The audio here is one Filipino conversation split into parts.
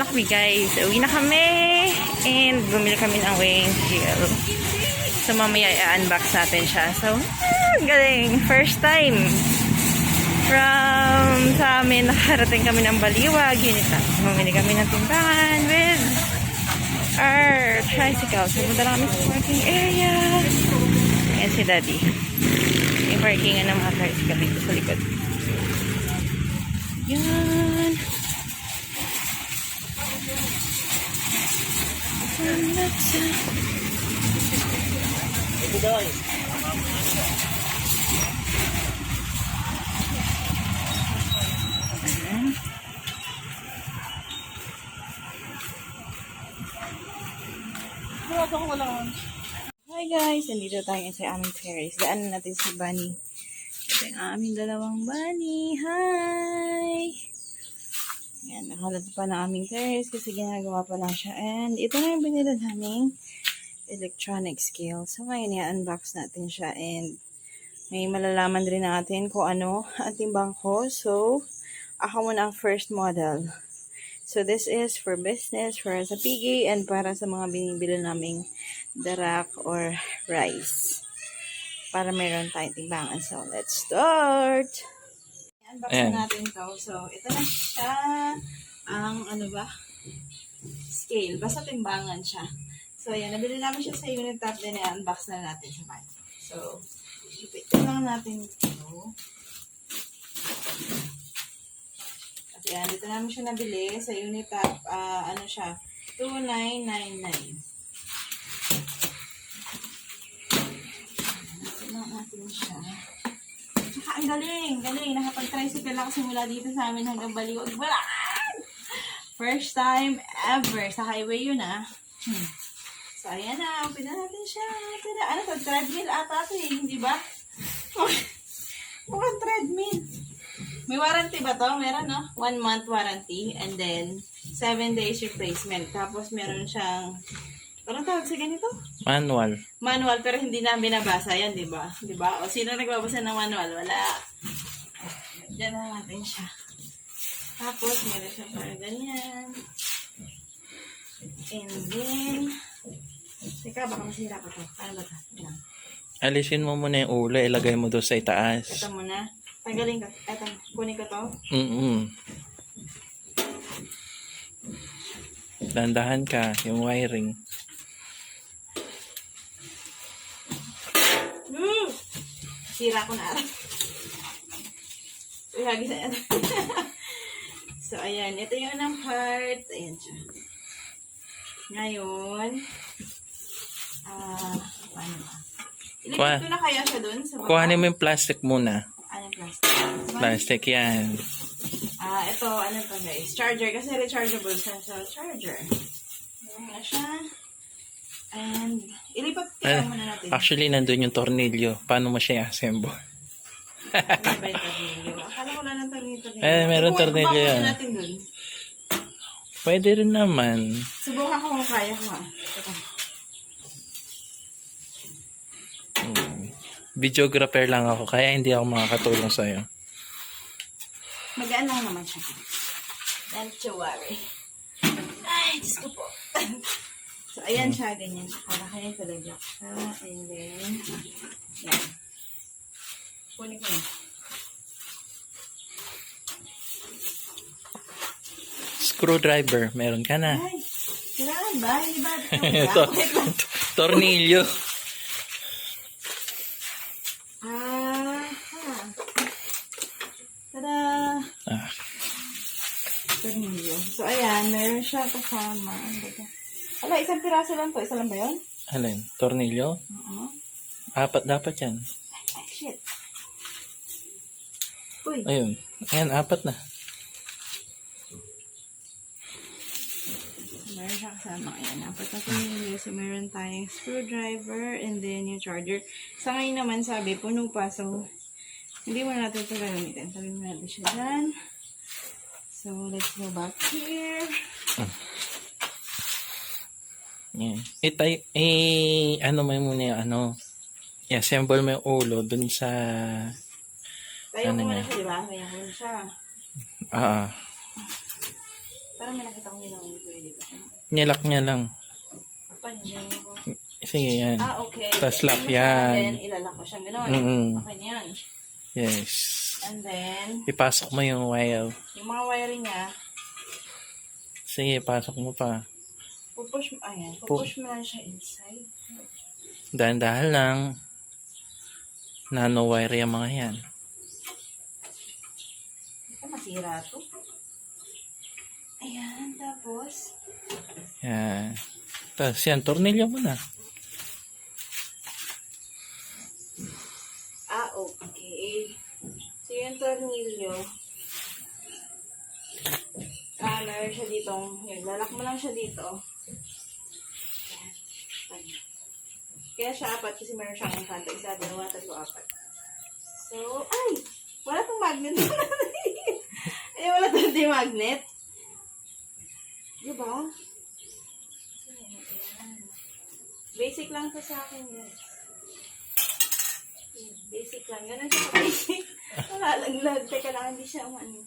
na kami guys. Uwi na kami. And bumili kami ng weighing scale. So mamaya i-unbox natin siya. So, galing. First time. From sa amin, nakarating kami ng Baliwag. Unita. Bumili kami ng timbangan with our tricycle. So, punta lang kami sa parking area. Ayan si Daddy. Yung parkingan ng mga tricycle dito sa likod. Yan. Hi guys, nandito tayo sa aming terrace. Daanan natin si Bunny. Ito yung aming dalawang bunny. Hi! Yan, nakalat pa na aming terrace kasi ginagawa pa lang siya. And ito na yung binila naming electronic scale. So ngayon, i-unbox natin siya. And may malalaman rin natin kung ano ang timbang ko. So, ako muna ang first model. So, this is for business, for sa PG, and para sa mga binibili naming darak or rice. Para meron tayong timbangan. So, let's start! I-unbox na natin to. So, ito na siya. Ang, ano ba? Scale. Basta timbangan siya. So, ayan. Nabili namin siya sa unit top. Then, i-unbox na natin siya. So, ipit lang natin ito. Yan, dito namin siya nabili sa unit top, ano siya, 2,999. Natin siya. Tsaka ang galing. Nakapag-tricycle ako simula dito sa amin hanggang Baliwag. Wala! First time ever. Sa highway yun So, ayan na. Open na natin siya. Ano to? Treadmill ata ito hindi ba? Mukhang treadmill. May warranty ba to? Meron, no? 1 month warranty. And then, 7 days replacement. Tapos, meron siyang... Anong tawag sa ganito? Manual. Manual, pero hindi na binabasa yan, di ba? Di ba? O, sino nagbabasa ng manual? Wala. Diyan na natin siya. Tapos, meron siya parang ganyan. And then... Teka, baka masira pa to. Paano ba to? Ayan. Alisin mo muna yung ulo, ilagay mo doon sa itaas. Ito muna. Tanggalin ko. Eto, kunin ko to. Dandahan ka, yung wiring. Sira ko na. Ihagis na yan. So, ayan. Ito yung unang part. Ayan siya. Ngayon, paano ba? Ilagay ko na kaya siya dun sa baba. Kuhanin mo yung plastic muna. Anong plastic? Plastic yan. Ito, ano to guys? Charger. Kasi rechargeable siya. So, charger. Ayan na siya. And, ilipat kaya muna natin. Actually, nandun yung tornilyo. Paano mo siya i-assemble? Ano ba yung tornilyo? Akala ko lang ng tornilyo. Meron tornilyo yan. Natin dun. Pwede rin naman. Subukan ko kung kaya ko Videographer lang ako, kaya hindi ako makakatulong sa'yo. Magaan lang naman siya. Don't you worry. Ay, Diyos ko po. So, ayan siya, ganyan siya. Para kaya talaga. And then, yan. Kunin ko na. Screwdriver, meron ka na. Ay, kailangan ba? Hindi ba? Tornilyo. Tada! Tornilyo. So, ayan. Meron siya kasama. Ala, isang piraso lang to. Isa lang ba yun? Alin? Tornilyo? Oo. 4 dapat yan. Ay, shit. Uy. Ayun. Ayan, 4 na. Meron siya kasama. Ayan. 4 na tornilyo. So, meron tayong screwdriver and then yung charger. Sa ngayon naman, sabi, puno pa. So, hindi mo natin ito gagamitin. Sabi mo natin siya dyan. So, let's go back here. Yan. Ano mo muna yung ano. I-assemble mo yung ulo dun sa... Tayo ko muna siya, di ba? Tayo ko muna siya. Ah. Parang may nakita ko nila yung pwede ba? Nilak niya lang. Paano yun? Sige, yan. Okay. Tapos lock And yan. then, ilalak ko siya. Gano'n. Mm-mm. Okay na yan. Yes. And then, Ipasok mo yung wire. yung mga wiring niya, Sige, pasok mo pa. pupush mo, ayan, pupush mo lang siya inside. Dahan-dahan lang. Nano wire yung mga yan. Ito, masira to. Ayan, tapos, Yan. Tapos yan, tornilyo mo na. okay. So, yung tornilyo, meron siya ditong, yun, lalak mo lang siya dito. Ayan. Kaya siya apat kasi meron siyang kanto. Isa, dalawa, tatlo, apat. So, ay! Wala tong magnet. Ay, wala tong magnet. Diba? Ayan. Basic lang to sa akin yun. Basic lang. Ganun siya basic. Nalalaglag. Teka lang, hindi siya ano.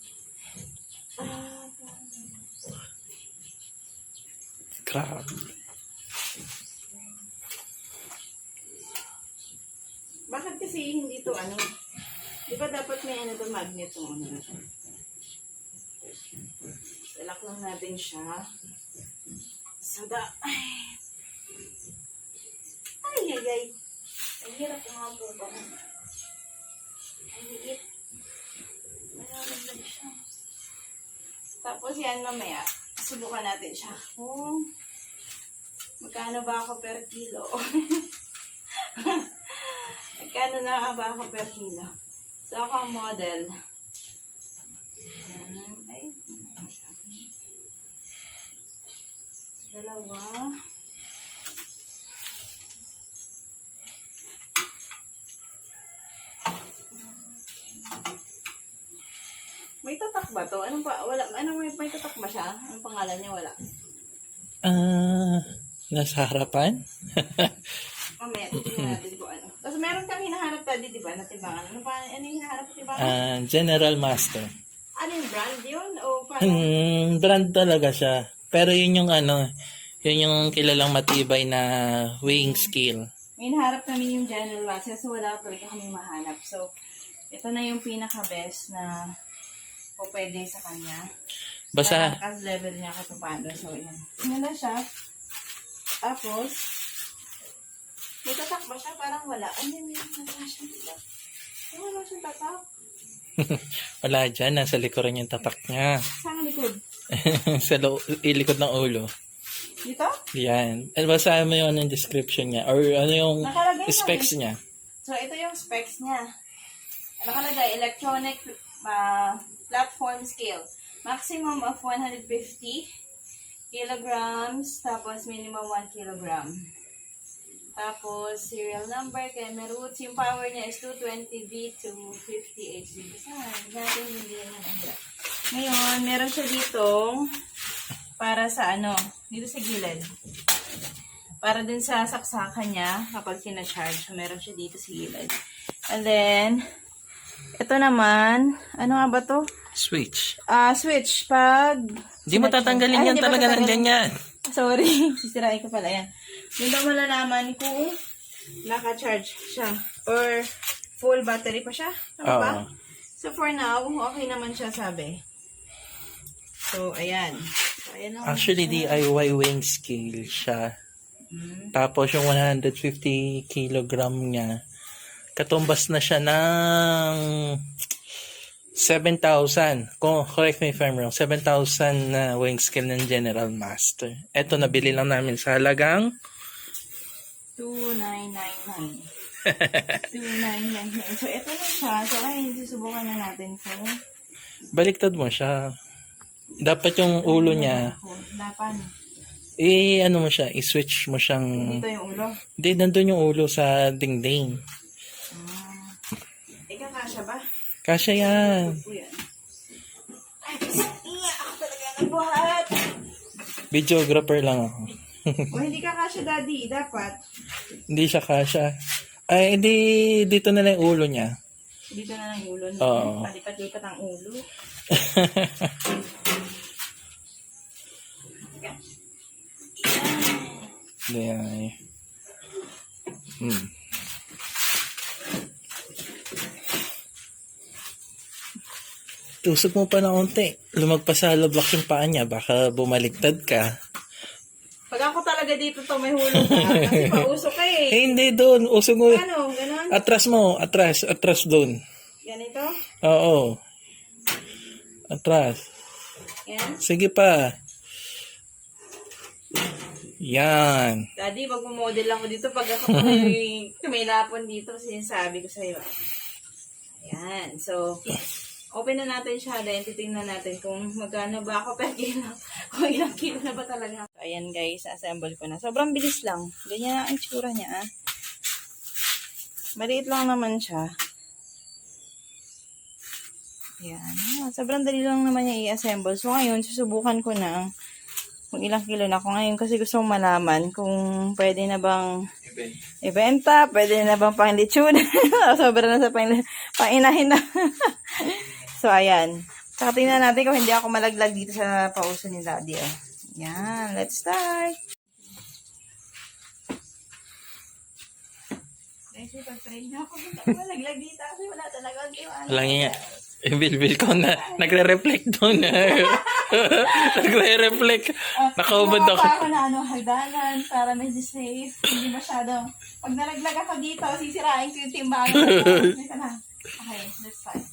Grabe. Bakit kasi hindi to ano? Di ba dapat may ano to magnet to ano na siya? Ilak lang natin siya. So ay. Ang hirap mga buba. Ang liit. Malalaglag siya. Tapos yan mamaya, subukan natin siya. Kung magkano ba ako per kilo? Magkano na ba ako per kilo? So ako ang model. Ay, dalawa. May tatak ba to? Anong pa? Wala. May tatak ba siya? Anong pangalan niya? Wala. Nasa harapan? Mamaya, titignan natin kung ano. Tapos meron kang hinahanap tadi, di ba? Na timbangan. Ano yung hinahanap na timbangan? General Master. Ano yung brand yun? O paano? Brand talaga siya. Pero yun yung yun yung kilalang matibay na weighing scale. May hinahanap namin yung General Master. So wala talaga kami mahanap. So, ito na yung pinaka-best na o pwede sa kanya. Basta, As level niya kung paano. So, yan. Yan na siya. Tapos, may tatak ba siya? Parang wala. Ano yung wala siyang tatak? Wala siyang tatak. wala dyan. Nasa likuran yung tatak niya. Saan ang likod? sa ilikod ng ulo. Dito? Yan. At basta mo yung description niya. Or ano yung Nakalagay specs namin. niya. So, ito yung specs niya. Nakalagay, electronic platform scale. Maximum of 150 kilograms, tapos minimum 1 kilogram. Tapos, serial number, camera roots. Yung power niya is 220V to 50 HP. Saan? Natin hindi yan yung ngayon, meron siya ditong para sa dito sa gilid. Para din sa saksakan niya kapag kina-charge. So, meron siya dito sa gilid. And then, ito naman, ano nga ba to? Switch. Switch. Pag... Hindi mo tatanggalin yan talaga ng ganyan. Sorry. Sisirain ko pala yan. Doon daw malalaman kung naka-charge siya. Or full battery pa siya. Tama ba? So, for now, okay naman siya, sabi. So, ayan. So, ayan lang. Actually, DIY weighing scale siya. Tapos yung 150 kilogram niya, katumbas na siya ng 7,000. Correct me if I'm wrong. 7,000 na weighing scale ng General Master. Ito, nabili lang namin sa halagang 2,999. 2,999. So, ito na siya. So, ayun, susubukan na natin kung baliktad mo siya. Dapat yung ulo niya, dapat. ano mo siya, i-switch mo siyang... Dito yung ulo. Hindi, nandun yung ulo sa dingding. Kasya ba? Kasya yan. Ay, ako talaga nagbuhat. Videographer lang ako. O, hindi ka kasya, daddy. Dapat. Hindi siya kasya. Ay, hindi, dito na lang yung ulo niya. Dito na lang yung ulo. Oo. Palipat-lipat ang ulo. Tusok mo pa na unti. Lumagpas sa lubak yung paa niya. Baka bumaligtad ka. Pag ako talaga dito to, may hulog ka. Kasi pausok ka eh. Eh, hindi doon. Usog mo. Ano? Ganon? Atras mo. Atras. Atras doon. Ganito? Oo. Atras. Yan? Sige pa. Yan. Daddy, magmamodel lang ko dito pag ako may lapon dito, sinasabi ko sa'yo. Ayan. So, open na natin siya. Then, titingnan natin kung magkano ba ako per kilo. Kung ilang kilo na ba talaga. So, ayan guys, assemble ko na. Sobrang bilis lang. Ganyan ang itsura niya. Ah. Maliit lang naman siya. Ayan. Ah, sobrang dali lang naman niya i-assemble. So, ngayon, susubukan ko na kung ilang kilo na ako ngayon kasi gusto kong malaman kung pwede na bang ibenta, pwede na bang pang lechon. Sobra na sa panginahin na. So, ayan. Saka tingnan natin kung hindi ako malaglag dito sa pauso ni Daddy. Oh. Ayan, let's start. Kasi pag-train na ako, hindi ako malaglag dito kasi wala talaga. Wala nga. Bilbil ko na. Nagre-reflect doon. Nagre-reflect. Nakaubad ako. Ako na hagdanan para medyo safe. Hindi masyado. Pag nalaglag ako dito, sisirain ko yung timbangan. Okay, let's start.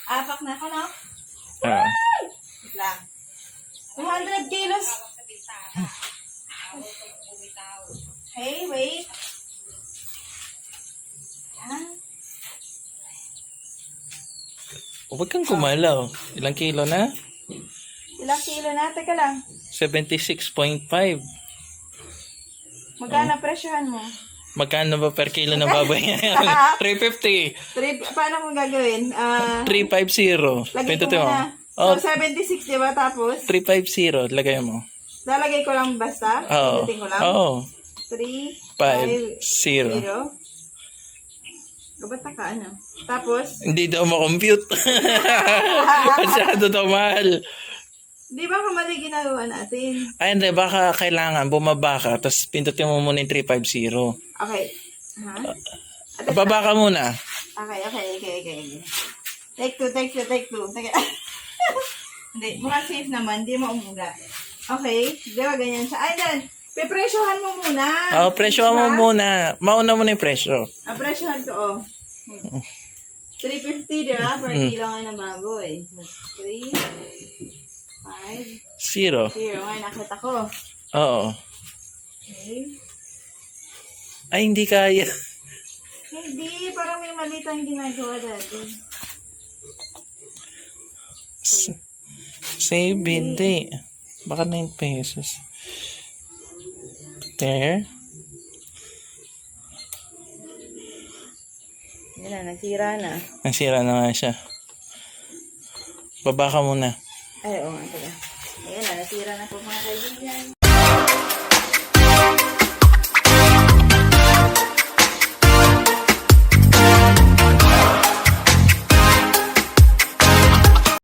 Apak na ako, no? Ah. Wait lang. 200 kilos. Hey, wait. Yan. Huwag kang kumalaw. Ilang kilo na? Ilang kilo na? Teka lang. 76.5. Magkano presyohan mo? Magkano ba per kilo ng baboy? 350. Paano mo gagawin? 350. Lagay ko Pindutin mo. muna. Oh, So, 76, di ba? Tapos, 350. Lagay mo. lalagay ko lang basta? Oo. Pindutin ko lang? Oo. 3, 5-0. 0. Kabata ka, ano? Tapos, Hindi daw ma-compute. Masyado daw mahal. di ba kamali ginagawa natin? Ay, hindi. Baka kailangan bumaba ka. Tapos pindutin mo muna yung 350. Okay. Ha? Baba ka muna. Okay. Take two. Teka. Hindi, mukhang safe naman. Hindi maumuga. Okay. Di ba ganyan siya? Ay, then, pipresyohan mo muna. Oh, presyo mo muna. Mauna mo na yung presyo. Presyohan ko, oh. 350, di ba? Per kilo nga ng baboy. 3, 5, 0. 0. Ngayon, nakita ko. Oo. Okay. Ay, hindi kaya. Hindi, parang may mali tayong ginagawa dati. Save, hindi. Baka 9 pesos. There. Yan na, nasira na. Nasira na nga siya. Baba ka muna. Ay, oo nga pala. Ayan na, nasira na po mga kaibigan.